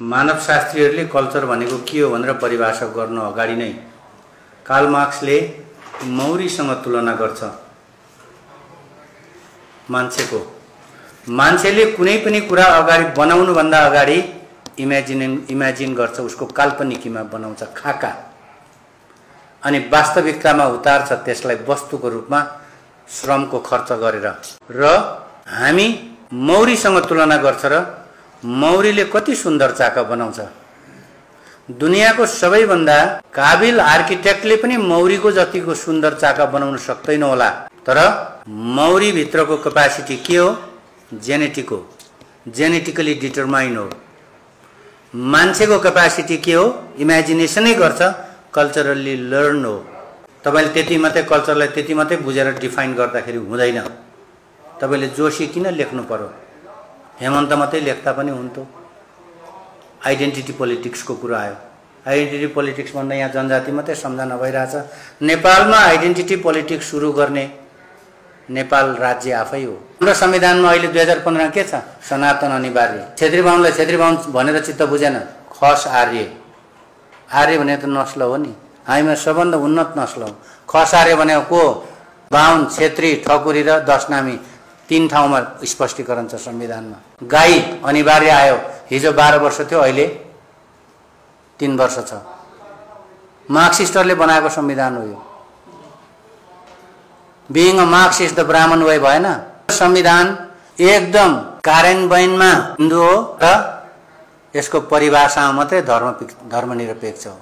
मानवशास्त्रीहरूले culture भनेको के हो भनेर परिभाषा गर्न अगाडि नै कार्ल मार्क्सले मौरीसँग तुलना गर्छ। मान्छेले कुनै पनि कुरा अगाडि बनाउनु भन्दा अगाडि इमेजिन गर्छ, उसको काल्पनिकीमा बनाउँछ खाका, अनि वास्तविकतामा उतार्छ त्यसलाई वस्तुको रूपमा श्रमको खर्च गरेर। र हामी मौरीसँग तुलना गर्छ र मौरीले कति सुन्दर चाका बनाउँछ। दुनियाँको सबैभन्दा काबिल आर्किटेक्टले पनि मौरीको जतिको सुन्दर चाका बनाउन सक्दैन होला, तर मौरी भित्रको क्यापासिटी के हो? जेनेटिकली डिटरमाइन हो। मान्छेको क्यापासिटी के हो? इमेजिनेसनै गर्छ, कल्चरली लर्न हो। तपाईले त्यति मात्रै कल्चरलाई त्यति मात्रै बुझेर डिफाइन गर्दाखेरि हुँदैन। तपाईले जोशी किन लेख्नु पर्यो? हेमन्त मात्रै लेख्दा पनि हुन्थ्यो। आइडेन्टिटी पोलिटिक्सको कुरा आयो। आइडेन्टिटी पोलिटिक्स भन्दा यहाँ जनजाति मात्रै सम्झना भइरहेछ। नेपालमा आइडेन्टिटी पोलिटिक्स सुरु गर्ने नेपाल राज्य आफै हो। हाम्रो संविधानमा अहिले 2015 के छ? सनातन अनिवार्य। क्षेत्री बाहुनलाई क्षेत्री बाहुन भनेर चित्त बुझेन। खस आर्य। आर्य भने त नस्ल हो नि, हामीमा सबभन्दा उन्नत नस्ल हो। खस आर्य भनेको को? बाहुन, क्षेत्री, ठकुरी र दशनामी, 3 ठाउँमा स्पष्टीकरण छ संविधानमा। गाई अनिवार्य आयो, हिजो 12 वर्ष थियो, अहिले 3 वर्ष छ। मार्क्सिस्टहरूले बनाएको संविधान हो यो। Being a Marxist the Brahmin way भएन। संविधान एकदम कार्यान्वयनमा हिन्दू हो र यसको परिभाषामा मात्रै धर्मनिरपेक्ष हो।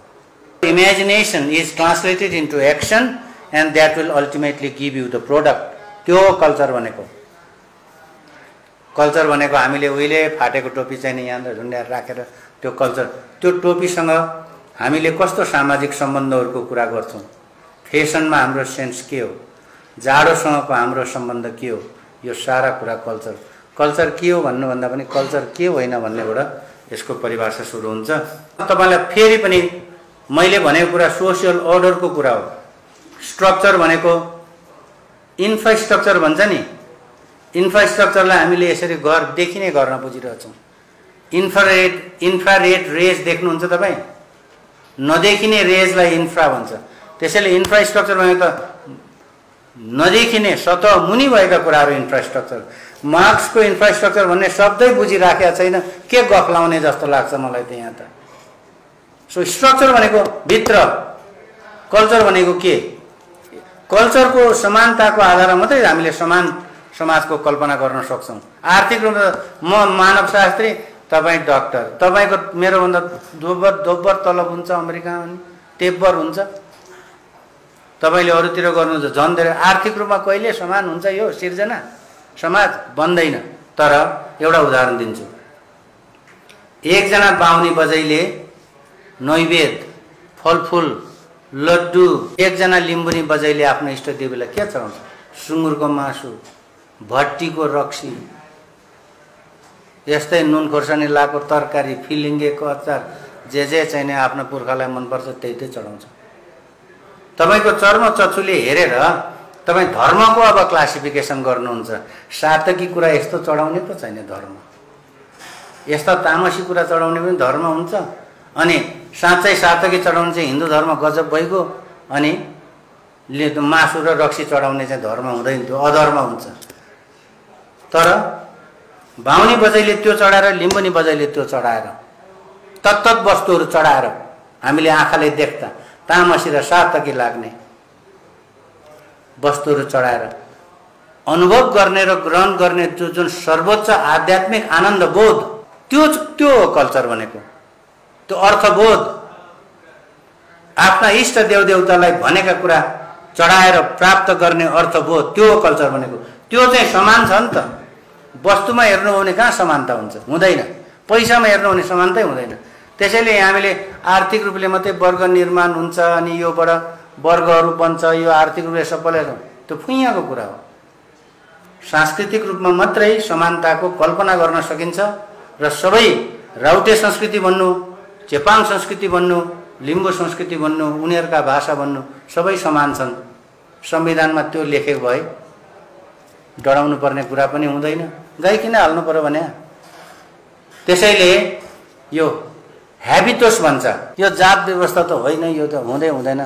Imagination is translated into action and that will ultimately give you the product. त्यो कल्चर भनेको। कल्चर भनेको हामीले उहिले फाटेको टोपी चाहिँ यहाँ झुन्ड्याएर राखेर त्यो कल्चर, त्यो टोपीसँग हामीले कस्तो सामाजिक सम्बन्धहरूको कुरा गर्छौँ। फेसनमा हाम्रो सेन्स के हो? जाडोसँगको हाम्रो सम्बन्ध के हो? यो सारा कुरा कल्चर। कल्चर के हो भन्नुभन्दा पनि कल्चर के होइन भन्नेबाट यसको परिभाषा सुरु हुन्छ। तपाईँलाई फेरि पनि मैले भनेको कुरा सोसियल अर्डरको कुरा हो। स्ट्रक्चर भनेको इन्फ्रास्ट्रक्चर भन्छ नि। इन्फ्रास्ट्रक्चरलाई हामीले यसरी देखिने गर्न बुझिरहेछौँ। इन्फ्रारेड रेज देख्नुहुन्छ तपाईँ? नदेखिने रेजलाई इन्फ्रा भन्छ। त्यसैले इन्फ्रास्ट्रक्चर भनेको त नदेखिने सतह मुनि भएका कुराहरू इन्फ्रास्ट्रक्चर। मार्क्सको इन्फ्रास्ट्रक्चर भन्ने शब्दै बुझिराखेका छैन, के गफ लाउने जस्तो लाग्छ मलाई त यहाँ त। सो स्ट्रक्चर भनेको भित्र, कल्चर भनेको के? कल्चरको समानताको आधारमा मात्रै हामीले समान समाजको कल्पना गर्न सक्छौँ। आर्थिक रूपमा म मानवशास्त्री, तपाईँ डक्टर, तपाईँको मेरोभन्दा दोब्बर तलब हुन्छ अमेरिकामा, नि तेब्बर हुन्छ। तपाईँले अरूतिर गर्नुहुन्छ झन् धेरै। आर्थिक रूपमा कहिले समान हुन्छ यो सिर्जना? समाज बन्दैन। तर एउटा उदाहरण दिन्छु। एकजना बाहुनी बजैले नैवेद्य, फलफुल, लड्डु, एकजना लिम्बुनी बजैले आफ्नो इष्टदेवीलाई के चढाउँछ? सुँगुरको मासु, भट्टीको रक्सी, यस्तै नुन खोर्सानी लाएको तरकारी, फिलिङ्गेको अचार, जे चाहिने आफ्नो पुर्खालाई मनपर्छ त्यही चढाउँछ। तपाईँको चर्म चक्षुले हेरेर तपाईँ धर्मको अब क्लासिफिकेसन गर्नुहुन्छ। सातकी कुरा यस्तो चढाउने पो छैन धर्म। यस्ता तामसी कुरा चढाउने पनि धर्म हुन्छ। अनि साँच्चै सातकी चढाउने चाहिँ हिन्दू धर्म गजब भइगयो। अनि मासु र रक्सी चढाउने चाहिँ धर्म हुँदैन, त्यो अधर्म हुन्छ। तर बाहुनी बजैले त्यो चढाएर, लिम्बुनी बजैले त्यो चढाएर, तत्त वस्तुहरू चढाएर हामीले आँखाले देख्दा तामसी र सातकी लाग्ने वस्तुहरू चढाएर अनुभव गर्ने र ग्रहण गर्ने जुन सर्वोच्च आध्यात्मिक आनन्द बोध, त्यो हो कल्चर भनेको। त्यो अर्थबोध, आफ्ना इष्ट देवदेवतालाई भनेका कुरा चढाएर प्राप्त गर्ने अर्थबोध, त्यो हो कल्चर भनेको। त्यो चाहिँ समान छ नि त। वस्तुमा हेर्नु हो भने कहाँ समानता हुन्छ? हुँदैन। पैसामा हेर्नु हो भने समानतै हुँदैन। त्यसैले हामीले आर्थिक रूपले मात्रै वर्ग निर्माण हुन्छ अनि योबाट वर्गहरू बन्छ, यो आर्थिक रूपले सबैलाई, त्यो फुइँयाको कुरा हो। सांस्कृतिक रूपमा मात्रै समानताको कल्पना गर्न सकिन्छ र सबै राउटे संस्कृति भन्नु, चेपाङ संस्कृति भन्नु, लिम्बू संस्कृति भन्नु, उनीहरूका भाषा भन्नु, सबै समान छन्। संविधानमा त्यो लेखेको भए डराउनु पर्ने कुरा पनि हुँदैन। गाई किन हाल्नु पर्यो भने? त्यसैले यो ह्याबिटोस भन्छ। यो जात व्यवस्था त होइन, यो त हुँदैन।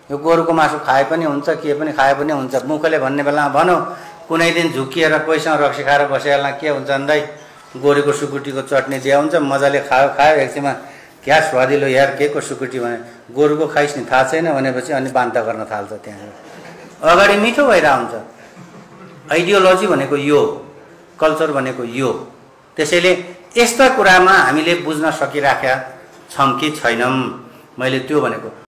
यो गोरुको मासु खाए पनि हुन्छ, के पनि खाए पनि हुन्छ। मुखले भन्ने बेलामा भनौँ, कुनै दिन झुकिएर कोहीसँग रक्सी खाएर बसेला के हुन्छ भन्दै गोरुको सुकुटीको चटनी दिया हुन्छ, मजाले खायो एकछिनमा क्या स्वादिलो यार के को सुकुटी भने गोरुको खाइस् नि थाहा छैन भनेपछि अनि बान्ता गर्न थाल्छ। त्यहाँ अगाडि मिठो भइरहेको हुन्छ। आइडियोलोजी भनेको यो, कल्चर भनेको यो। त्यसैले यस्ता कुरामा हामीले बुझ्न सकिराखेका छौँ कि छैनौँ, मैले त्यो भनेको।